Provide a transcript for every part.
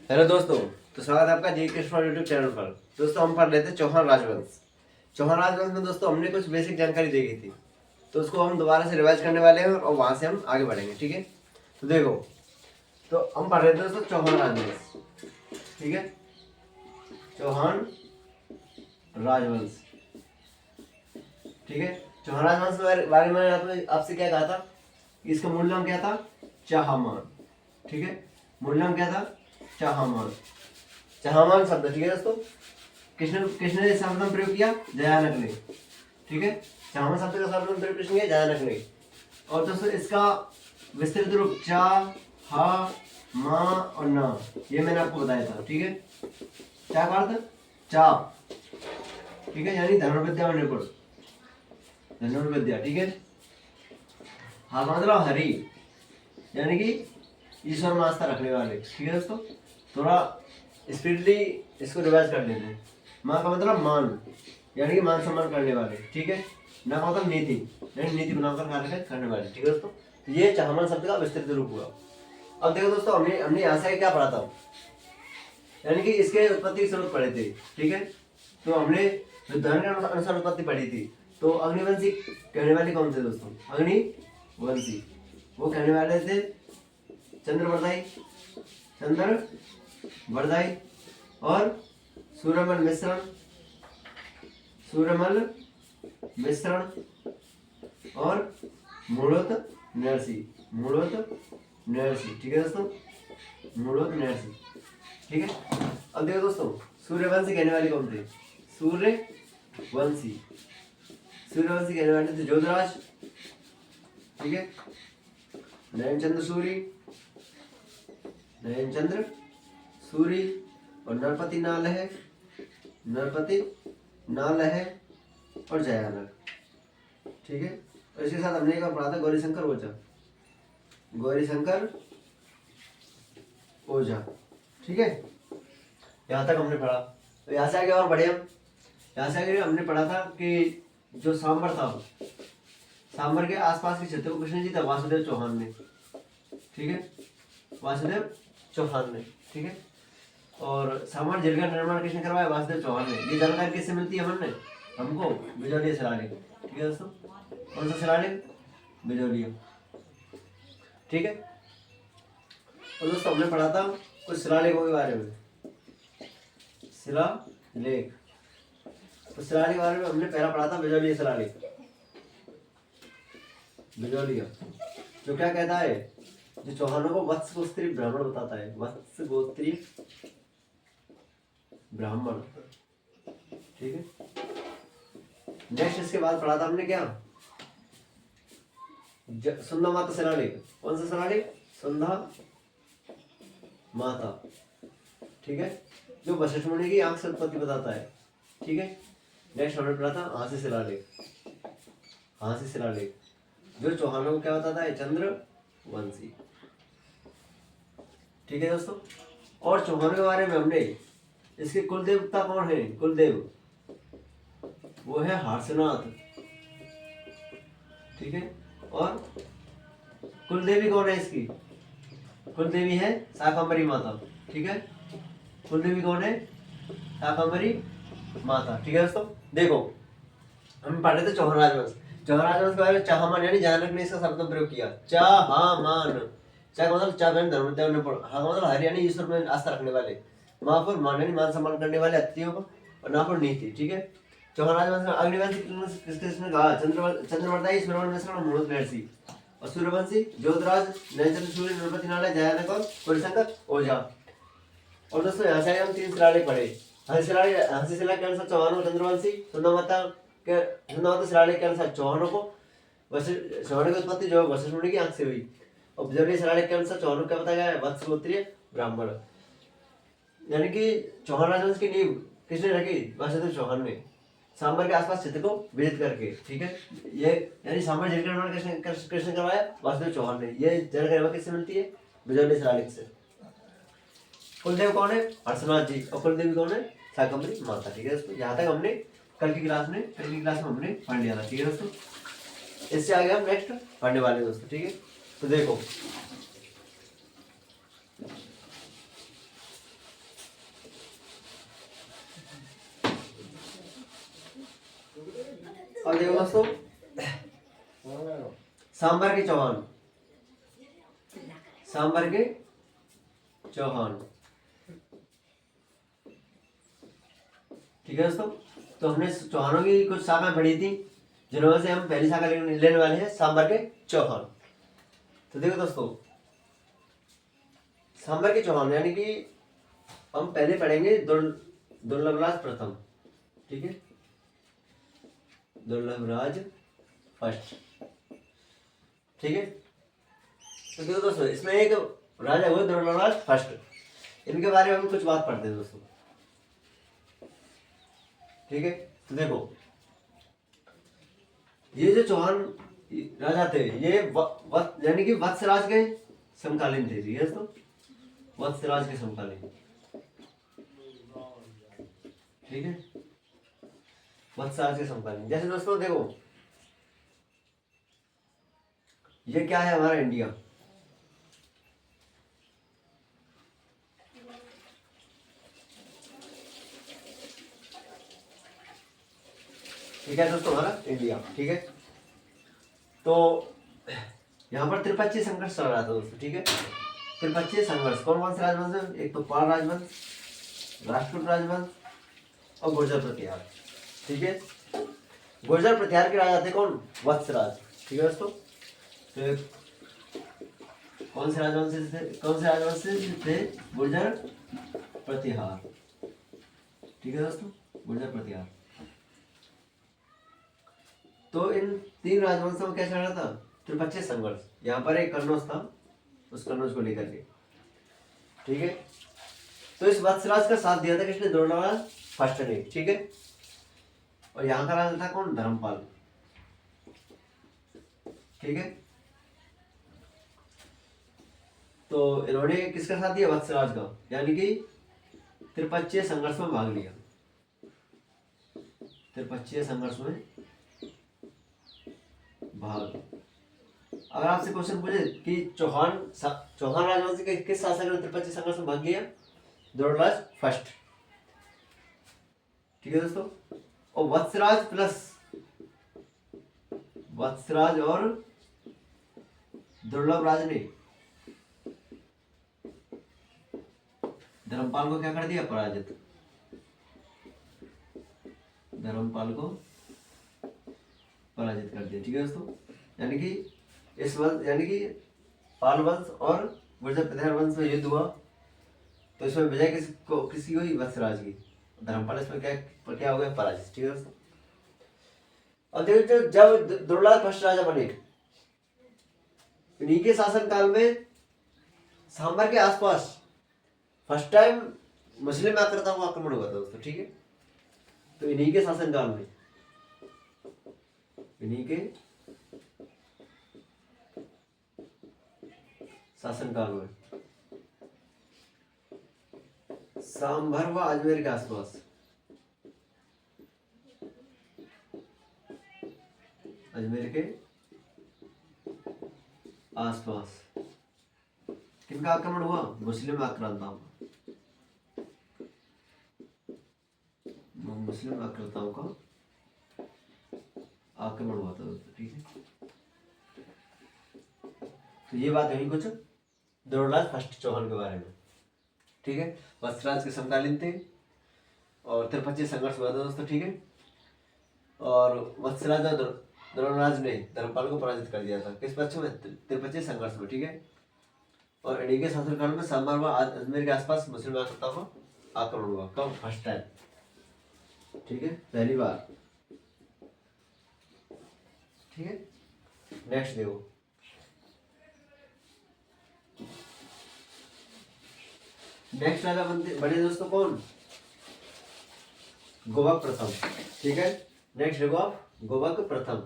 Hello दोस्तों, तो स्वागत है आपका जी कृष्णा यूट्यूब चैनल पर। दोस्तों हम पढ़ रहे थे चौहान राजवंश। चौहान राजवंश में दोस्तों हमने कुछ बेसिक जानकारी देखी थी, तो उसको हम दोबारा से रिवाइज करने वाले हैं और वहां से हम आगे बढ़ेंगे। ठीक है, तो देखो, तो हम पढ़ रहे थे दोस्तों चौहान राजवंश। ठीक है, चौहान राजवंश। ठीक है, चौहान राजवंश के बारे में आपसे क्या कहा था कि इसका मूल नाम क्या था? चाहमान। ठीक है, मूल नाम क्या था? चाहमान। चाहमान शब्द, ठीक है दोस्तों, किसने किसने इस शब्द में प्रयोग किया? जयानक ने। ठीक है, चाहमान शब्द का शब्द में प्रयोग किसने किया? जयानक ने। और दोस्तों इसका विस्तृत रूप चा, हा, मा और ना, ये मैंने आपको बताया था। ठीक है, क्या का अर्थ? चाप। ठीक है, यानी धनुर्विद्या में निपुण, धनुर्विद्या। ठीक है, हा का मतलब हरि, यानी कि ईश्वर में आस्था रखने वाले। ठीक है दोस्तों, थोड़ा स्पीडली इसको रिवाइज कर लेते हैं। माँ का मतलब मान, यानी कि मान सम्मान करने वाले। ठीक है, ना का मतलब नीति, यानी नीति बनाकर कार्य करने वाले। ठीक है दोस्तों, तो ये चाहमान शब्द का विस्तृत रूप हुआ। अब देखो दोस्तों, हमने हमने यहाँ से क्या पढ़ा था, यानी कि इसके उत्पत्ति की स्रोत पढ़े थे। ठीक है, तो हमने विद्वान के अनुसार उत्पत्ति पढ़ी थी। तो अग्निवंशी कहने वाले कौन थे दोस्तों? अग्निवंशी वो कहने वाले थे चंद्रवर्दाई, चंद्रवर्दाई और सूर्यमल मिश्रण, सूर्यमल मिश्रण और मूढ़ोत नरसी, मूढ़ोत नरसी। ठीक है दोस्तों, मूढ़ोत नरसी। ठीक है, अब देखो दोस्तों, सूर्यवंशी कहने वाले कौन थे? सूर्यवंशी, सूर्यवंशी कहने वाले थे जोधराज। ठीक है, नयनचंद्र सूरी, नयनचंद्र सूरी और नरपति नाल है, नरपति नाल है और जयानक। ठीक है, और इसके साथ हमने एक और पढ़ा था गौरीशंकर ओझा, गौरीशंकर ओझा। ठीक है, यहाँ तक हमने पढ़ा। तो यहाँ से आगे और बढ़े हम। यहाँ से आगे हमने पढ़ा था कि जो सांबर था, सांबर के आसपास के क्षेत्र को किसने जीता? वासुदेव चौहान ने। ठीक है, वासुदेव चौहान ने। ठीक है, और सांबर झील का निर्माण किसने करवाया? वासुदेव चौहान ने। ये जानकारी किससे मिलती है हमने? हमको बिजौलिया शिलालेख। ठीक है दोस्तों, कौन सा शिलालेख? बिजौलिया। ठीक है, और दोस्तों हमने पढ़ा था कुछ शिलालेखों के बारे में, शिलालेख। तो शिलालेख के बारे में हमने पहला पढ़ा था बिजौलिया शिलालेख। बिजौलिया जो क्या कहता है? जो चौहानों को वत्स गोत्रीय ब्राह्मण बताता है, वत्स गोत्रीय ब्राह्मण। ठीक है, नेक्स्ट इसके बाद पढ़ा था हमने क्या? सुंधा माता शिलालेख। कौन सा शिलालेख? सुंधा माता। ठीक है, जो वशिष्ठ मुनि की आंख से उत्पत्ति बताता है। ठीक है, नेक्स्ट हमने पढ़ा था हास्य शिलालेख, हास्य शिलालेख जो चौहानों को क्या बताता है? चंद्रवंशी। ठीक है दोस्तों, और चौहानों के बारे में हमने इसके कुल देवता कौन है? कुलदेव वो है हर्षनाथ। ठीक है, और कुलदेवी कौन है इसकी? कुलदेवी है शाकंभरी माता। ठीक है, कुलदेवी कौन है? शाकंभरी माता। ठीक है दोस्तों, देखो हम पढ़ रहे थे चौहान राजवंश। चौहान राजवंश के बारे में चाहमान यानी जयानक ने इसका शब्द प्रयोग किया। चाहमान, चा का मतलब चाहमान धर्मदेव ने पढ़ा, हाँ मतलब हरियाणी ईश्वर में आस्था रखने वाले, महापुर मान यानी मान सम्मान करने वाले अतिथियों को, और नापुर नीति। ठीक है, चौहान राजवंश में अग्निवंश किसने कहा? चंद्रवर्दाई, सूर्यमल मिश्रण और मूढ़ोत नरसी। और सूर्यवंशी जोधराज, नयनचंद्र सूर्य, नरपति नाल, जयानक और गौरीशंकर ओझा। और दोस्तों यहाँ से हम तीन शिलालेख पढ़े। हंसी शिलालेख के अनुसार चौहानों को चंद्रवंशी, सुंदरमाता शिलालेख के अनुसार चौहानों को चौहानों की उत्पत्ति जो वशिष्ठ मुनि की आंख से हुई। और बिजौलिया शिलालेख के अनुसार चौहानों क्या बताया गया है? वत्स गोत्रीय ब्राह्मण। यानी कि चौहान राजवंश की नींव किसने रखी? वासुदेव चौहान ने, सांबर के आसपास क्षेत्र को विजित करके। ठीक है, ये यानी सांबर झील का निर्माण किसने करवाया? वासुदेव चौहान ने। ये जानकारी किससे मिलती है? बिजौलिया शिलालेख से। कुलदेव कौन है? हर्षनाथ जी। और कुलदेवी कौन है? शाकंभरी माता। ठीक है दोस्तों, यहाँ तक हमने कल की क्लास में हमने पढ़ लिया था। ठीक है दोस्तों, इससे आगे हम नेक्स्ट पढ़ने वाले हैं दोस्तों। ठीक है, तो देखो अब देखो दोस्तों, सांबर के चौहान, सांबर के चौहान। ठीक है दोस्तों, तो हमने चौहानों की कुछ शाखाएं पढ़ी थी, जिनमें से हम पहली शाखा लेने वाले हैं सांबर के चौहान। तो देखो दोस्तों, सांबर के चौहान यानी कि हम पहले पढ़ेंगे दुर्लभराज प्रथम। ठीक है, दुर्लभराज फर्स्ट। ठीक है, तो देखो दोस्तों, इसमें एक राजा हुए दुर्लभराज फर्स्ट, इनके बारे में हम कुछ बात पढ़ते हैं दोस्तों। ठीक है, तो देखो, ये जो चौहान राजा थे, ये यानी कि वत्सराज के समकालीन थे। ठीक है दोस्तों, वत्सराज के समकालीन। ठीक है, वत्सराज के समकालीन। जैसे दोस्तों देखो, ये क्या है, हमारा इंडिया। ठीक है दोस्तों, हमारा इंडिया। ठीक है, तो यहाँ पर त्रिपक्षीय संघर्ष चल रहा था दोस्तों। ठीक है, त्रिपक्षीय संघर्ष कौन कौन से राजवंश है? एक तो पाल राजवंश, राष्ट्रकूट राजवंश और गुर्जर प्रतिहार। ठीक है, गुर्जर प्रतिहार के राजा थे कौन? वत्सराज। ठीक है दोस्तों, तो कौन से राजवंश थे? गुर्जर प्रतिहार। ठीक है दोस्तों, गुर्जर प्रतिहार। तो इन तीन राजवंशों में क्या चल रहा था? त्रिपक्षीय संघर्ष। यहाँ पर एक कन्नौज था, उस कन्नौज को लेकर के। ठीक है, तो इस वत्सराज का साथ दिया था किसने? दुर्लभराज फर्स्ट ने। ठीक है, और यहाँ का राजा था कौन? धर्मपाल। ठीक है, तो इन्होंने किसका साथ दिया? वत्सराज का, यानी कि त्रिपक्षीय संघर्ष में भाग लिया। त्रिपक्षीय संघर्ष में भाग। अगर आपसे क्वेश्चन पूछे कि चौहान राजवंश के किस शासक ने त्रिपक्षीय संघर्ष में भाग लिया? दुर्लभराज फर्स्ट। ठीक है दोस्तों, और वत्सराज और दुर्लभराज ने धर्मपाल को क्या कर दिया? पराजित। धर्मपाल को पराजित कर दिया। ठीक है दोस्तों, यानी कि इस वंश यानी कि पाल वंश और गुर्जर प्रतिहार वंश में युद्ध हुआ, तो इसमें विजय किसकी हुई? वत्सराज की। धर्मपाल इसमें क्या हो गया? पराजित। ठीक है दोस्तों, अब देखो, जब दुर्लभ फर्स्ट राजा बने, इन्हीं के शासन काल में सांबर के आसपास फर्स्ट टाइम मुस्लिम आक्रांताओं का आक्रमण हुआ था दोस्तों। ठीक है, तो इन्हीं के शासन काल में, इन्हीं के शासनकाल में सांभर व अजमेर के आसपास, अजमेर के आसपास किनका आक्रमण हुआ? मुस्लिम आक्रांताओं का। मुस्लिम आक्रांताओं का आक्रमण हुआ था दोस्तों। ठीक है, तो ये बात है कुछ दुर्लभराज फर्स्ट चौहान के बारे में। ठीक है, वत्सराज के समकालीन थे और त्रिपक्षीय संघर्ष हुआ था दोस्तों। ठीक है, और वत्सराज और दुर्लभराज ने धर्मपाल को पराजित कर दिया था। किस पक्ष में? त्रिपक्षीय संघर्ष में। ठीक है, और इन्हीं के शासनकाल में सांभर व अजमेर के आसपास मुस्लिम आक्रांताओं का आक्रमण हुआ। कब? First time. ठीक है, पहली बार। ठीक है, नेक्स्ट देखो, नेक्स्ट राजा बने दोस्तों कौन? गोवक प्रथम। ठीक है, नेक्स्ट देखो, गोवक प्रथम,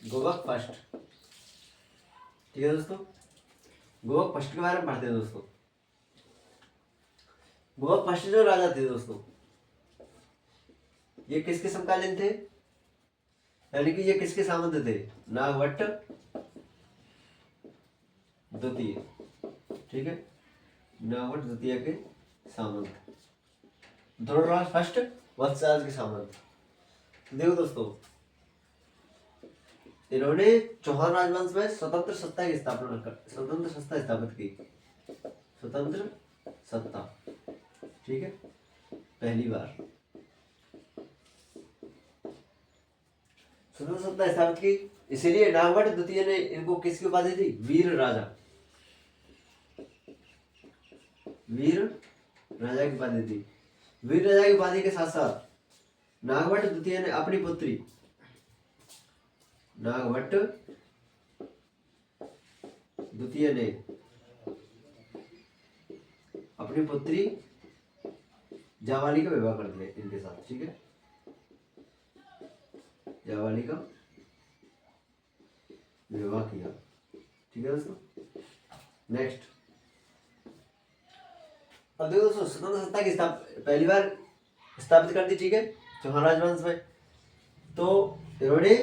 गोवक फर्स्ट। ठीक है दोस्तों, गोवक फर्स्ट के बारे में पढ़ते हैं दोस्तों। गोवक फर्स्ट जो राजा थे दोस्तों, ये किसके समकालीन थे? यानी कि ये किसके सामंत थे? नागभट्ट द्वितीय। ठीक है, नागभट्ट द्वितीय के सामंत। दुर्लभराज फर्स्ट वत्सराज के सामंत। तो देखो दोस्तों, इन्होंने चौहान राजवंश में स्वतंत्र सत्ता की स्वतंत्र सत्ता स्थापित की। स्वतंत्र सत्ता, ठीक है, पहली बार स्वतंत्र सत्ता स्थापित की। इसीलिए नागभट्ट द्वितीय ने इनको किसकी उपाधि दी? वीर राजा। वीर राजा की उपाधि दी। वीर राजा की उपाधि के साथ साथ नागभट्ट द्वितीय ने अपनी पुत्री, नागभट्ट द्वितीय ने अपनी पुत्री जावाली का विवाह कर दिया इनके साथ, ठीक है, जावाली का विवाह किया, ठीक है दोस्तों। नेक्स्ट, अब देखो दोस्तों, स्वतंत्र सत्ता की पहली बार स्थापित कर दी, ठीक है, चौहान राजवंश में। तो इन्होंने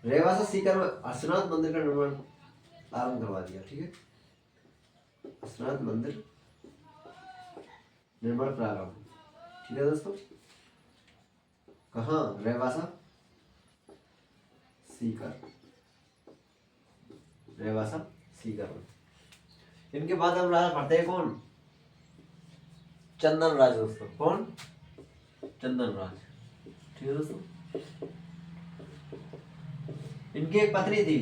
रेवासा सीकर में हर्षनाथ मंदिर का निर्माण आरंभ करवा दिया, ठीक है, हर्षनाथ मंदिर निर्माण प्रारंभ, ठीक है दोस्तों। कहाँ? रेवासा सीकर, रेवासा सीकर में। इनके बाद हम राजा पढ़ते हैं कौन? चंदन राज दोस्तों। कौन? चंदन राज, ठीक है दोस्तों। इनकी एक पत्नी थी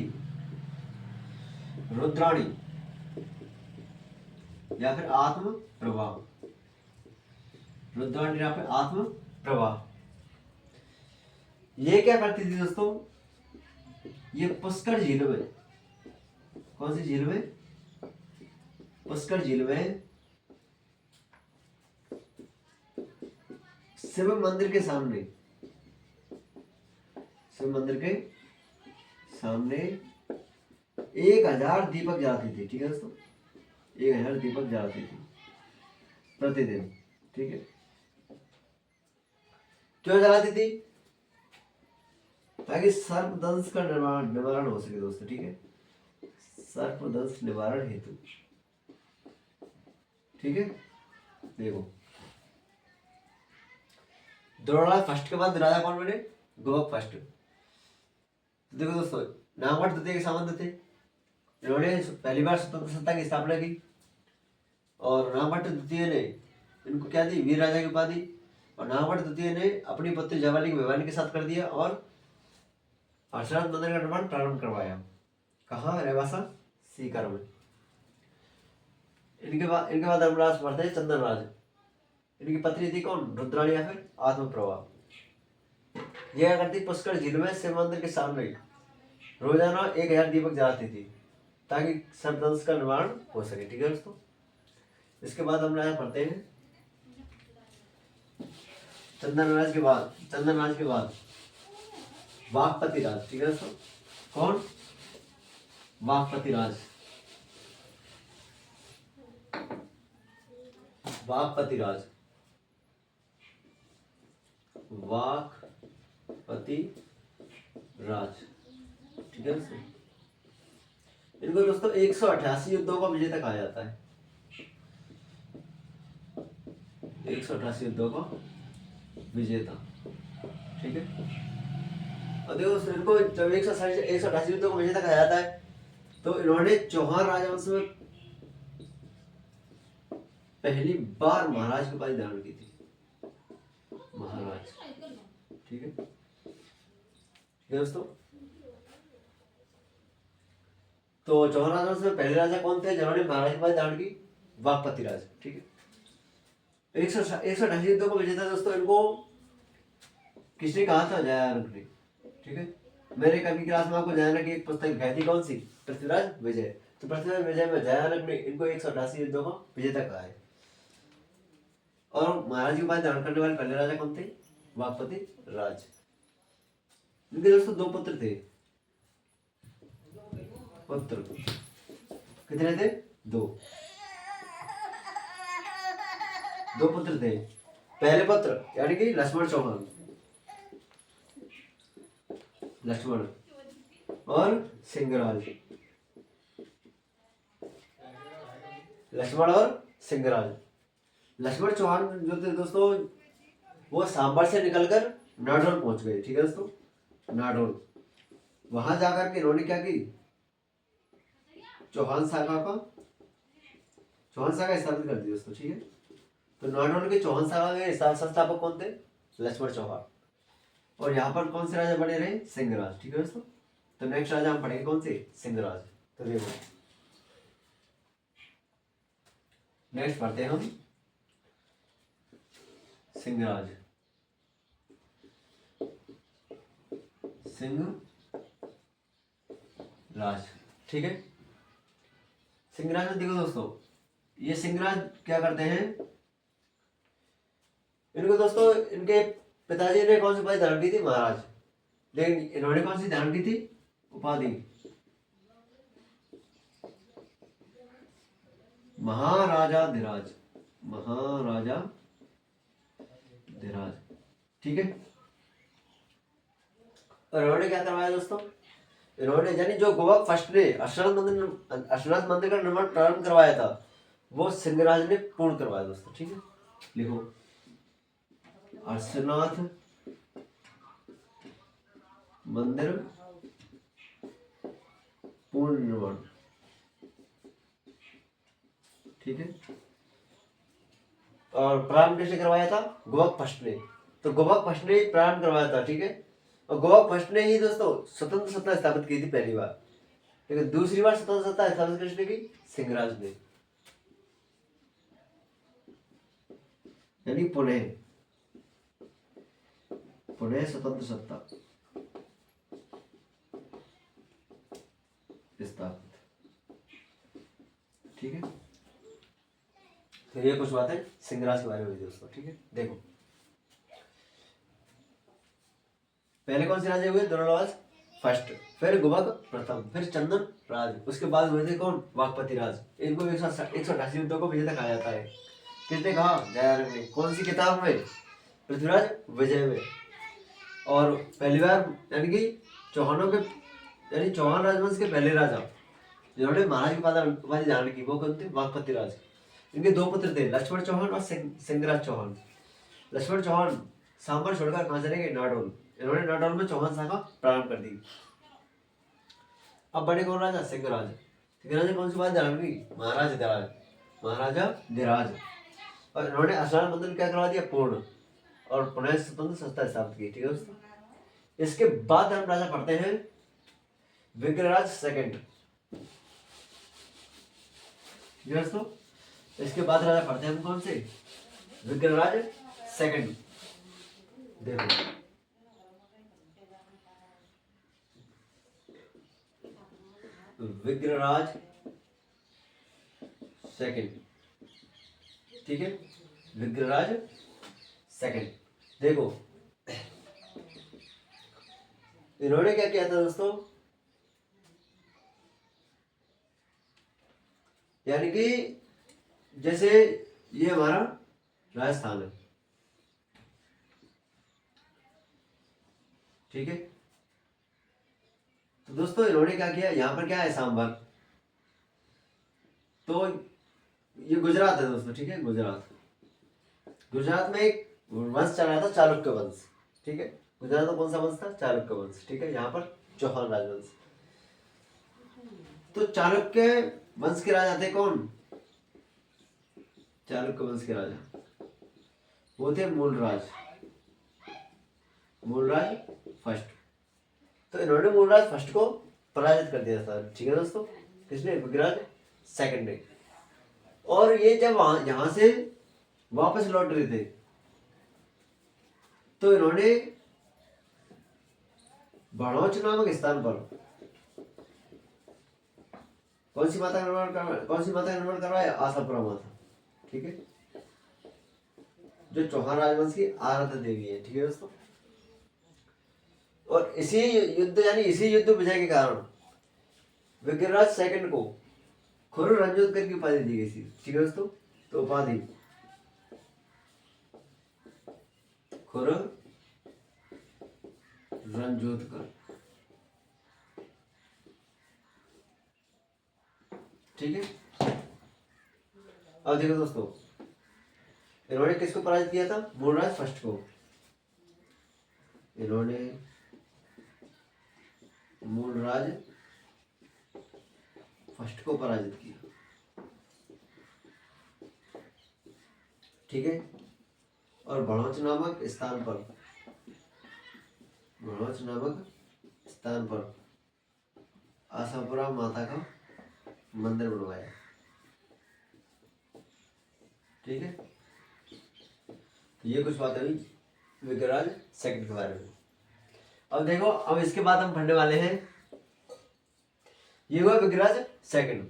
रुद्राणी या फिर आत्म प्रभा। रुद्राणी या फिर आत्म प्रभा। ये क्या करती थी दोस्तों? ये पुष्कर झील में, कौन सी झील में? पुष्कर झील में शिव मंदिर के सामने, शिव मंदिर के सामने 1000 दीपक जलाती थी, ठीक है दोस्तों, 1000 दीपक जलाती थी प्रतिदिन, ठीक है। क्यों जलाती थी? ताकि सर्पदंश का निवारण हो सके दोस्तों, ठीक है, सर्पदंश निवारण हेतु, ठीक है। देखो, द्रोणराज फर्स्ट के बाद राजा कौन बने? गोवक फर्स्ट। तो देखो दोस्तों, नागभट्ट द्वितीय के सामंत थे। इन्होंने पहली बार स्वतंत्र सत्ता की स्थापना की और नागभट्ट द्वितीय ने इनको क्या दी? वीर राजा की उपाधि। और नागभट्ट द्वितीय ने अपनी पुत्री जावाली को भिवानी के साथ कर दिया और हर्षनाथ मंदिर का निर्माण प्रारंभ करवाया। कहाँ? रेवासा सीकर में। इनके बाद हम राज पढ़ते हैं चंदन राज। इनकी पत्नी थी कौन? रुद्राणी या फिर आत्मप्रभा। यह करती पुष्कर झील में शिव मंदिर के सामने रोजाना 1000 दीपक जलाती थी ताकि सर्पदंश का निवारण हो सके, ठीक है दोस्तों। इसके बाद हम राज पढ़ते हैं चंदन राज के बाद वाघपति राज, ठीक है दोस्तों। कौन? वाघपति राज। वाघपति राज, वाघपति राज, ठीक है दोस्तों। इनको दोस्तों 188 युद्धों का विजेता कहा जाता है। 188 युद्धों का विजेता, ठीक है। और देखो दोस्तों, इनको जब 188 युद्धों का विजेता कहा जाता है तो इन्होंने चौहान राजवंश में पहली बार महाराज की उपाधि धारण की थी, महाराज, ठीक है दोस्तों। तो चौहान राजवंश में पहले राजा कौन थे जिन्होंने महाराज की उपाधि धारण की? वाघपति राज, ठीक है। 188 युद्धों का विजेता दोस्तों इनको किसने कहा था? जयानक ने, ठीक है। मेरे कभी क्लास में आपको जयानक की एक पुस्तक दिखाई थी, कौन सी? पृथ्वीराज विजय। तो पृथ्वीराज विजय में जयानक ने इनको 188 युद्धों का विजेता कहा है। और महाराज की उपाधि धारण करने वाले पहले राजा कौन थे? वाघपति राज। इनके दोस्तों 2 पुत्र थे। पुत्र कितने थे? 2 पुत्र थे। पहले पुत्र यानी कि लक्ष्मण चौहान, लक्ष्मण और सिंहराज, लक्ष्मण और सिंहराज। लक्ष्मण चौहान जो थे दोस्तों वो सांबर से निकलकर नाडोल पहुंच गए। ठीक है दोस्तों, नाडोल। वहां जाकर के इन्होंने क्या की, चौहान सागा स्थापित कर दी दोस्तों। ठीक है, तो नाडोल के चौहान सागा के संस्थापक कौन थे, लक्ष्मण चौहान। और यहाँ पर कौन से राजा बने रहे, सिंहराज। ठीक है दोस्तों, तो नेक्स्ट राजा हम पढ़ेंगे कौन से, सिंहराज। तो देखो नेक्स्ट पढ़ते हैं हम सिंहराज। सिंहराज, ठीक है। सिंहराज में देखो दोस्तों, ये सिंहराज क्या करते हैं, इनको दोस्तों इनके पिताजी ने कौन सी उपाधि धारण की थी, महाराज। लेकिन इन्होंने कौन सी धारण की थी, उपाधि, महाराजाधिराज। महाराजाधिराज, ठीक है। और इन्होंने क्या करवाया दोस्तों, इन्होंने यानी जो गोवा फर्स्ट ने अश्वनाथ मंदिर का निर्माण प्रारंभ करवाया था, वो सिंहराज ने पूर्ण करवाया दोस्तों। ठीक है, लिखो अश्वनाथ मंदिर पूर्ण निर्माण। ठीक है, और प्रारंभ किसने करवाया था, गोवा फर्स्ट ने। तो गोवा फर्स्ट ने प्रारंभ करवाया था। ठीक है, और गोवा फर्स्ट ने ही दोस्तों स्वतंत्र सत्ता स्थापित की थी पहली बार, लेकिन दूसरी बार स्वतंत्र सत्ता स्थापित किसने की, सिंहराज ने। यानी पुणे स्वतंत्र सत्ता स्थापित। ठीक है, तो ये कुछ बातें सिंहराज के बारे में दोस्तों। ठीक है, देखो पहले कौन से राजा हुए, दोनों फर्स्ट, फिर गुबक प्रथम, फिर चंदन राज, उसके बाद हुए थे कौन, वाकपति राज। इनको 188 युद्धों को विजेता कहा जाता है। किसने कहा, जयानंद ने। कौन सी किताब में, पृथ्वीराज विजय में। और पहली बार यानी कि चौहानों के यानी चौहान राजवंश के पहले राजा जिन्होंने महाराज की उपाधि धारण की, वो कौन थे, वाकपति राज। इनके दो पुत्र थे, लक्ष्मण चौहान और सिंहराज चौहान। लक्ष्मण चौहान सांबर छोड़कर कहां चले गए, नाडोल। इन्होंने नाडोल में चौहान शाखा प्रारंभ कर दी। अब बने कौन राजा, सिंहराज। सिंहराज ने कौन सी बात धारण की, महाराजा और इन्होंने अश्वनाथ मंदिर क्या करवा दिया, पूर्ण, और पुनः स्वतंत्र संस्था स्थापित की। ठीक है दोस्तों, इसके बाद हम राजा पढ़ते हैं विग्रहराज सेकंड। दोस्तों इसके बाद राजा पढ़ते हैं हम कौन से, विग्रहराज सेकंड। देखो विग्रहराज सेकंड। ठीक है, विग्रहराज सेकंड। देखो इन्होंने क्या किया था दोस्तों, यानी कि जैसे ये हमारा राजस्थान है। ठीक है, तो दोस्तों इन्होंने क्या किया, यहां पर क्या है, सांबर। तो ये गुजरात है दोस्तों। ठीक है, गुजरात में एक वंश चला था, चालुक्य वंश। ठीक है, गुजरात में कौन सा वंश था, चालुक्य वंश। ठीक है, यहाँ पर चौहान राजवंश। तो चालुक्य वंश के राजा थे कौन, चालुक्य वंश के राजा वो थे मूलराज फर्स्ट। तो इन्होंने मूलराज फर्स्ट को पराजित कर दिया था। ठीक है दोस्तों, किसने, विग्रहराज सेकंड ने। और ये जब यहां से वापस लौट रहे थे, तो इन्होंने बड़ौच नामक स्थान पर कौन सी माता का निर्माण करवाया, आशापुरा माता। ठीक है, जो चौहान राजवंश की आराध्य देवी है। ठीक है दोस्तों, और इसी युद्ध विजय के कारण विग्रहराज सेकंड को खुर रंजोदकर की उपाधि दी गई थी। ठीक है दोस्तों, तो उपाधि खुर रंजोदकर। ठीक है, अब देखो दोस्तों इन्होंने किसको पराजित किया था, मूलराज फर्स्ट को। इन्होंने मूलराज फर्स्ट को पराजित किया, ठीक है। और भड़ौच नामक स्थान पर, भड़ौच नामक स्थान पर आशापुरा माता का मंदिर बनवाया, ठीक है। तो ये कुछ बात हुई विग्रहराज सेकंड के बारे में। अब देखो, अब इसके बाद हम पढ़ने वाले हैं, ये हुआ विग्रहराज सेकंड।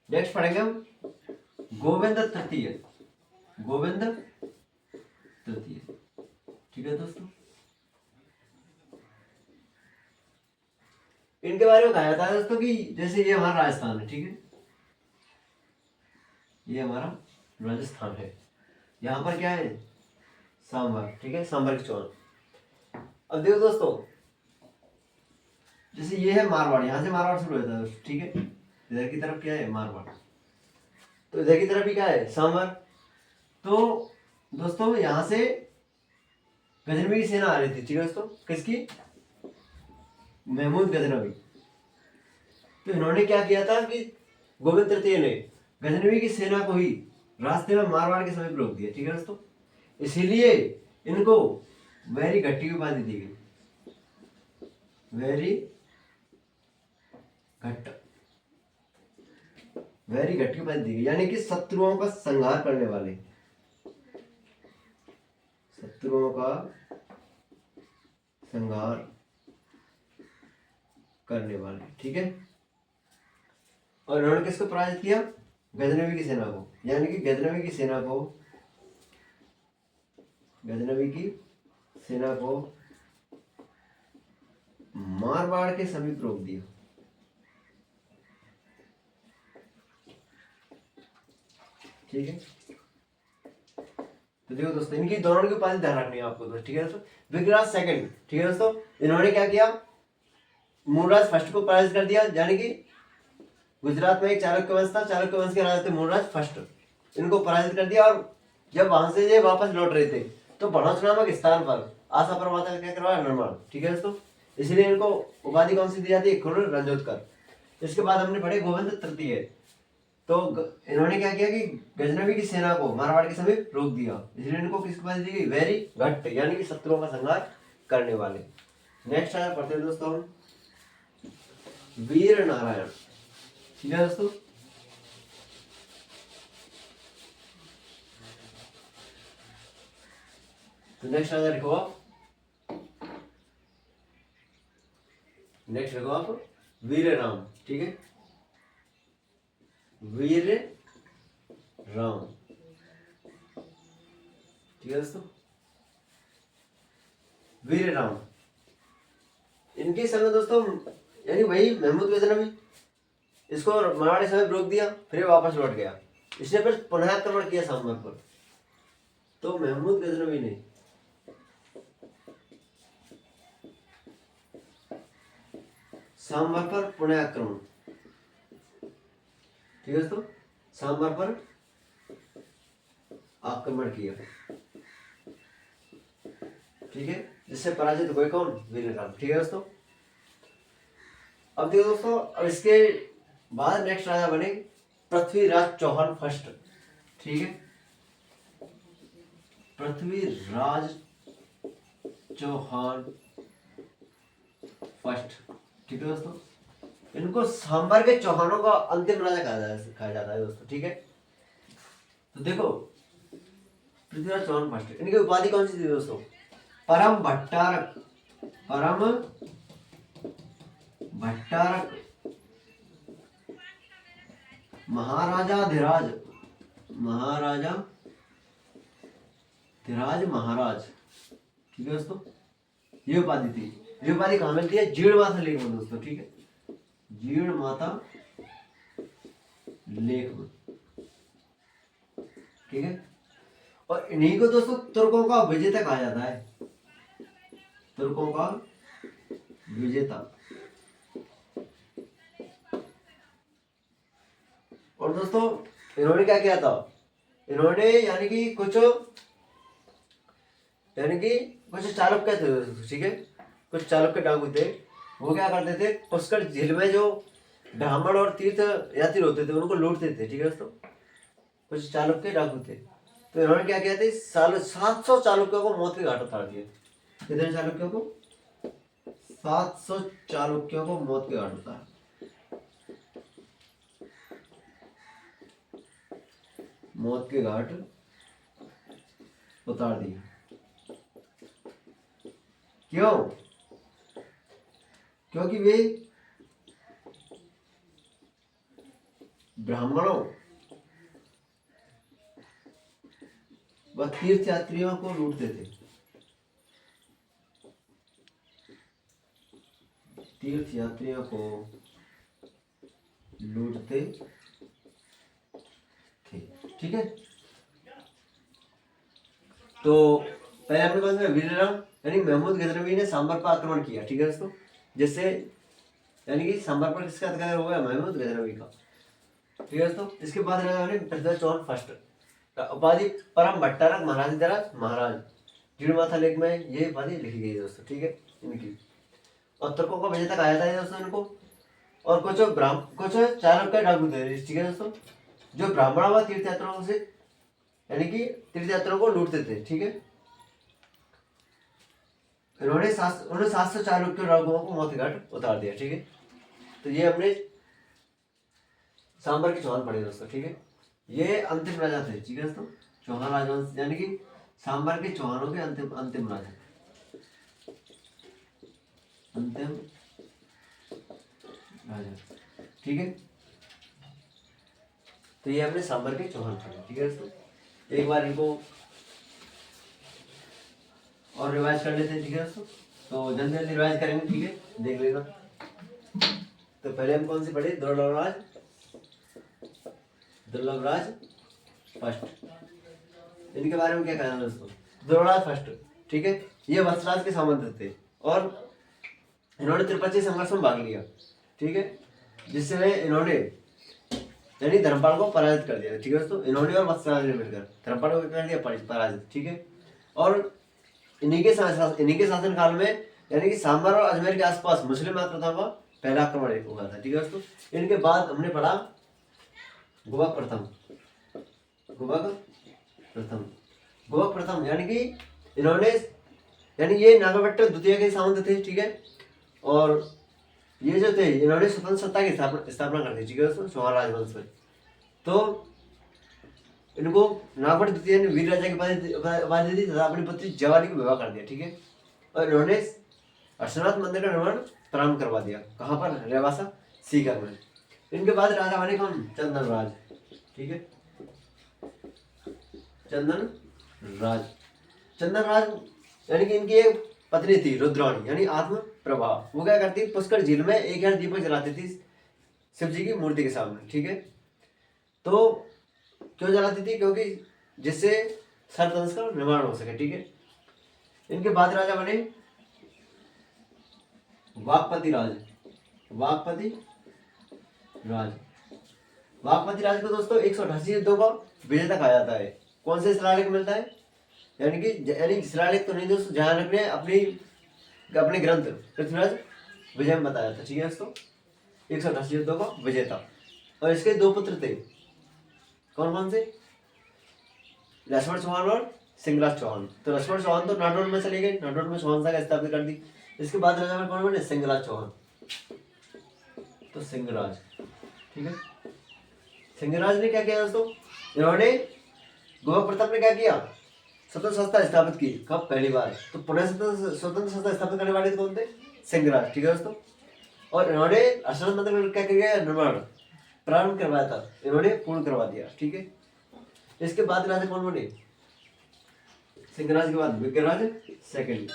नेक्स्ट पढ़ेंगे हम गोविंद तृतीय, गोविंद तृतीय, ठीक है दोस्तों। इनके बारे में कहा जाता है दोस्तों कि जैसे ये हमारा राजस्थान है, ठीक है, ये हमारा राजस्थान है, यहाँ पर क्या है सांबर, ठीक है, सांबर की चौन। अब देखो दोस्तों, जैसे ये है मारवाड़, यहाँ से मारवाड़ शुरू होता है, ठीक है। इधर की तरफ क्या है मारवाड़, तो इधर की तरफ भी क्या है सांबर। तो दोस्तों यहाँ से गजनवी की सेना आ रही थी, ठीक है दोस्तों, किसकी, महमूद गजनवी। तो इन्होंने क्या किया था कि गोविंद तृतीय ने गजनवी की सेना को ही रास्ते में मारवाड़ के समीप रोक दिया, ठीक है दोस्तों। इसीलिए इनको वैरी घट्टी की उपाधि दी गई, वैरी घट्ट, वैरी घट्ट की उपाधि दी गई, यानी कि शत्रुओं का संहार करने वाले, शत्रुओं का संहार करने वाले, ठीक है। और इन्होंने किसको पराजित किया, गजनवी की सेना को, यानी कि गजनवी की सेना को, गजनवी की सेना को मारवाड़ के समीप रोक दिया, ठीक है। तो देखो दोस्तों, इनकी दोनों की उपाधि ध्यान रखनी है आपको दोस्तों, ठीक है दोस्तों। विग्रहराज सेकंड, ठीक है दोस्तों, इन्होंने क्या किया, मूलराज फर्स्ट को पराजित कर दिया, यानी कि गुजरात में एक चालुक्य वंश था, चालुक्य वंश के राजा थे मूलराज फर्स्ट, इनको पराजित कर दिया। और जब वहां से ये वापस लौट रहे थे तो भड़ौच नामक स्थान पर आशापुरा माता का क्या करवाया, निर्माण, ठीक है दोस्तों। इसलिए इनको उपाधि कौन सी दी जाती है, खुर रंजोत्कर। इसके बाद हमने पढ़े गोविंद तृतीय। तो इन्होंने क्या किया कि गजनवी की सेना को मारवाड़ के समीप रोक दिया, इसलिए इनको किसकी उपाधि दी गई, वैरी घट्ट, यानी कि शत्रुओं का संहार करने वाले। नेक्स्ट आया पढ़ते हैं दोस्तों हम वीर नारायण, ठीक है दोस्तों। तो नेक्स्ट आया लिखो आप, नेक्स्ट लिखो आप वीर राम, ठीक है, वीर राम, ठीक है दोस्तों, वीर राम। इनके समय दोस्तों, यानी वही महमूद गजनवी, इसको मराठी समय रोक दिया, फिर वापस लौट गया, इसने फिर पुनः आक्रमण किया सांबर पर। तो महमूद गजनवी ने सांबर पर पुनः आक्रमण, ठीक है दोस्तों, सांबर पर आक्रमण किया, ठीक है, जिससे पराजित हुए कौन, वीरराम, ठीक है दोस्तों। अब देखो दोस्तों, अब इसके बाद नेक्स्ट राजा बने पृथ्वीराज चौहान फर्स्ट, ठीक है, पृथ्वीराज चौहान फर्स्ट, ठीक है दोस्तों। इनको सांबर के चौहानों का अंतिम राजा कहा जाता है दोस्तों, ठीक है। तो देखो पृथ्वीराज चौहान फर्स्ट, इनकी उपाधि कौन सी थी दोस्तों, परम भट्टारक, परम भट्टारक महाराजाधिराज, महाराजाधिराज महाराज, ठीक है दोस्तों, ये उपाधि थी। ये उपाधि कहाँ मिलती है, जीर्ण माता लेख में दोस्तों, ठीक है, जीर्ण माता लेख में, ठीक है। और इन्हीं को दोस्तों तुर्कों का विजेता कहा जाता है, तुर्कों का विजेता। और दोस्तों इन्होंने क्या किया था, इन्होंने यानी कि कुछ चालुक्य थे, ठीक है, कुछ चालुक्य डाकू थे, वो क्या करते थे, पुष्कर झील में जो ब्राह्मण और तीर्थ यात्री होते थे उनको लूटते थे, ठीक है दोस्तों। कुछ चालुक्य डाकू थे, तो इन्होंने क्या किया था, साल 700 चालुक्यों को मौत के घाट उतार दिया। कितने चालुक्यों को? 700 चालुक्यों को मौत के घाट उतार, मौत के घाट उतार दिए। क्यों? क्योंकि वे ब्राह्मणों व तीर्थ यात्रियों को लूटते थे, तीर्थ यात्रियों को लूटते थे, ठीक है। तो पहले अपने पास में वीरराम यानी महमूद गजनवी ने सांबर पर आक्रमण किया, ठीक है दोस्तों, जिससे यानी कि सांबर पर किसका अधिकार हो गया? महमूद गजनवी का, ठीक है दोस्तों। इसके बाद राजा ने पृथ्वी चौहान फर्स्ट, उपाधि परम भट्टारक महाराज द्वारा महाराज, जीणमाथा लेख में ये उपाधि लिखी गई है दोस्तों, ठीक है इनकी। और तुर्कों को विजेता कहा जाता है दोस्तों इनको। और कुछ चाणक्य डाकू थे, ठीक है दोस्तों, जो ब्राह्मण व तीर्थ यात्रियों से यानी कि तीर्थ यात्रियों को लूटते थे, ठीक है। उन्होंने 700 चालुक्य डाकुओं को मौत के घाट उतार दिया, ठीक है। तो ये अपने सांबर के चौहान पड़े दोस्तों, ठीक है। ये अंतिम राजा थे, ठीक है दोस्तों, चौहान राजवंश यानी कि सांबर के चौहानों के अंतिम राजा, अंतिम राजा, ठीक है। तो ये अपने सांबर के चौहान पड़े, ठीक है दोस्तों। एक बार इनको और रिवाइज कर लेते हैं, ठीक है दोस्तों। तो जल्दी जल्दी रिवाइज करेंगे, ठीक है, देख लेना। तो पहले हम कौन सी पढ़े? दुर्लभराज फर्स्ट, इनके बारे में क्या कहना है दोस्तों? दुर्लभराज फर्स्ट, ठीक है, ये वत्सराज के सामंत थे और इन्होंने त्रिपक्षीय संघर्ष में भाग लिया, ठीक है, जिससे इन्होंने यानी धर्मपाल को पराजित कर दिया, ठीक है दोस्तों। इन्होंने और वत्सराज ने मिलकर धर्मपाल को कर दिया पराजित, ठीक है। और इन्हीं के शासन काल में यानी कि सांबर और अजमेर के आसपास मुस्लिम आक्रमण का पहला आक्रमण हुआ था, ठीक है दोस्तों। इनके बाद हमने पढ़ा गुबक प्रथम यानी कि इन्होंने यानी ये नागभट्ट द्वितीय के सामंत थे, ठीक है। और ये जो थे इन्होंने स्वतंत्र सत्ता की स्थापना कर दी, ठीक है दोस्तों, चौहान राजवंश में। तो इनको नागभट्ट द्वितीय ने वीर राजा की उपाधि दी तथा अपनी पुत्री जवानी को विवाह कर दिया, ठीक है। और इन्होंने अर्शनाथ मंदिर का निर्माण प्रारंभ करवा दिया, कहाँ पर? रेवासा सीकर में। इनके बाद राजा बने कौन? चंदनराज, ठीक है, चंदनराज यानी कि इनकी एक पत्नी थी रुद्राणी यानी आत्म प्रभा। वो क्या करती? पुष्कर झील में एक हजार दीपक जलाती थी शिव जी की मूर्ति के सामने, ठीक है। तो क्यों जलाती थी? क्योंकि जिससे सर्पदंश का निर्माण हो सके, ठीक है। इनके बाद राजा बने वाकपति राज को दोस्तों 188 युद्धों का विजेता कहा जाता है। कौन से शिलालेख मिलता है? यानी शिलालेख तो नहीं दोस्तों, जहां ने अपने ग्रंथ पृथ्वीराज विजय में बताया था, ठीक है दोस्तों, 188 युद्धों का विजेता। और इसके दो पुत्र थे, कौन से? लक्ष्मण चौहान और सिंहराज चौहान। तो लक्ष्मण चौहान तो नाटोर में चले गए, नाटोर में चौहान शाखा स्थापित कर दी। इसके बाद राजा में कौन बने? सिंहराज चौहान। तो सिंहराज, ठीक है। सिंहराज ने क्या किया दोस्तों? इन्होंने गोवा प्रताप ने क्या किया? स्वतंत्र संस्था स्थापित की। कब? पहली बार। तो पुनः स्वतंत्र संस्था स्थापित करने वाले कौन थे? सिंहराज, ठीक है दोस्तों। और इन्होंने अर्शनाथ मंदिर में क्या किया? निर्माण प्रारंभ करवाया था, इन्होंने पूर्ण करवा दिया, ठीक है। इसके बाद राजा कौन बने? सिंहराज के बाद विग्रहराज सेकंड।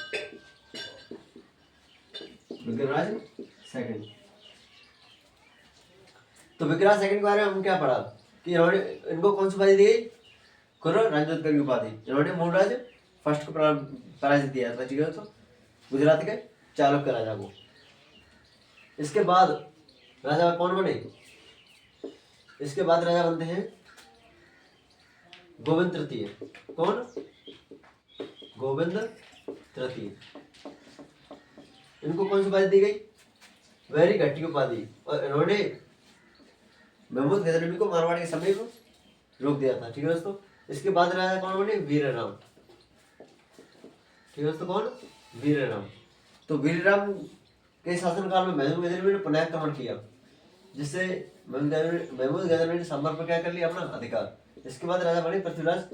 तो विग्रहराज सेकंड के बारे में हम क्या पढ़ा कि इन्होंने इनको कौन सी उपाधि दी? खुर्र राजोत्तर की उपाधि। इन्होंने मूलराज फर्स्ट को पराजित दिया था, ठीक है। तो गुजरात के चालुक्य राजा को। इसके बाद राजा कौन बने? इसके बाद राजा बनते हैं गोविंद तृतीय। कौन? गोविंद तृतीय। इनको कौन सी उपाधि दी गई? वेरी घटी उपाधि। और इन्होंने महमूद गजनवी को मारवाड़ के समीप रोक दिया था। ठीक है दोस्तों। इसके बाद राजा कौन बने? वीरराम। ठीक है दोस्तों, कौन? वीरराम। तो वीरराम के शासनकाल में महमूद गजनवी ने पुनः आक्रमण किया, जिससे महमूद गजनवी ने सांभर पर क्या कर लिया? अपना अधिकार। इसके बाद राजा बने पृथ्वीराज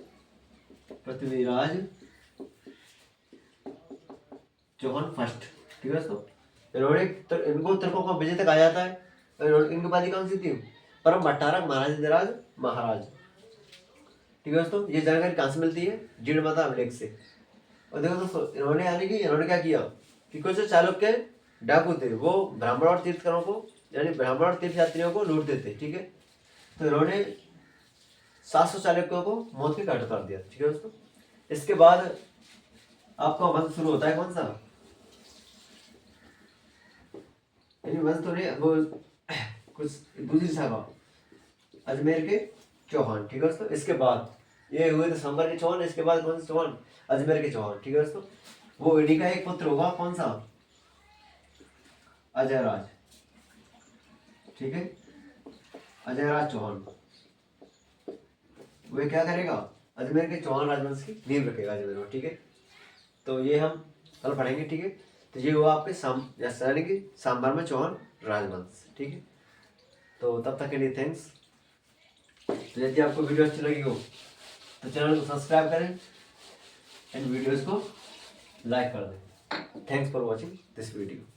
चौहान फर्स्ट। ठीक है दोस्तों। इनको तुर्कों का विजय तक आ जाता है। इनकी उपाधि कौन सी थी? परम भट्टारक महाराज महाराज। ठीक है दोस्तों। ये जानकारी कहाँ से मिलती है? जीणमाता अभिलेख से। और देखो दोस्तों, इन्होंने क्या किया कि कुछ चालुक्य डाकू थे, वो ब्राह्मण और तीर्थकरों को, यानी ब्राह्मण और तीर्थ यात्रियों को लूटते थे। ठीक है। तो इन्होंने 700 चालुक्यों को मौत के घाट उतार दिया। ठीक है दोस्तों। इसके बाद आपका वंश शुरू होता है कौन सा? वंश तो नहीं, वो कुछ दूसरी शाखा, अजमेर के चौहान। ठीक है दोस्तों। इसके बाद ये हुए थे सांबर के चौहान। इसके बाद कौन से चौहान? अजमेर के चौहान। ठीक है दोस्तों। वो इन्हीं का एक पुत्र होगा, कौन सा? अजयराज। ठीक है, अजयराज चौहान। वो क्या करेगा? अजमेर के चौहान राजवंश की नींव रखेगा अजमेर में। ठीक है। तो ये हम कल पढ़ेंगे। ठीक है। तो ये हुआ आपके सांभर में चौहान राजवंश। ठीक है। तो तब तक के लिए थैंक्स। तो यदि आपको वीडियो अच्छी लगी हो तो चैनल को सब्सक्राइब करें एंड वीडियोस को लाइक कर दें। Thanks for watching this video.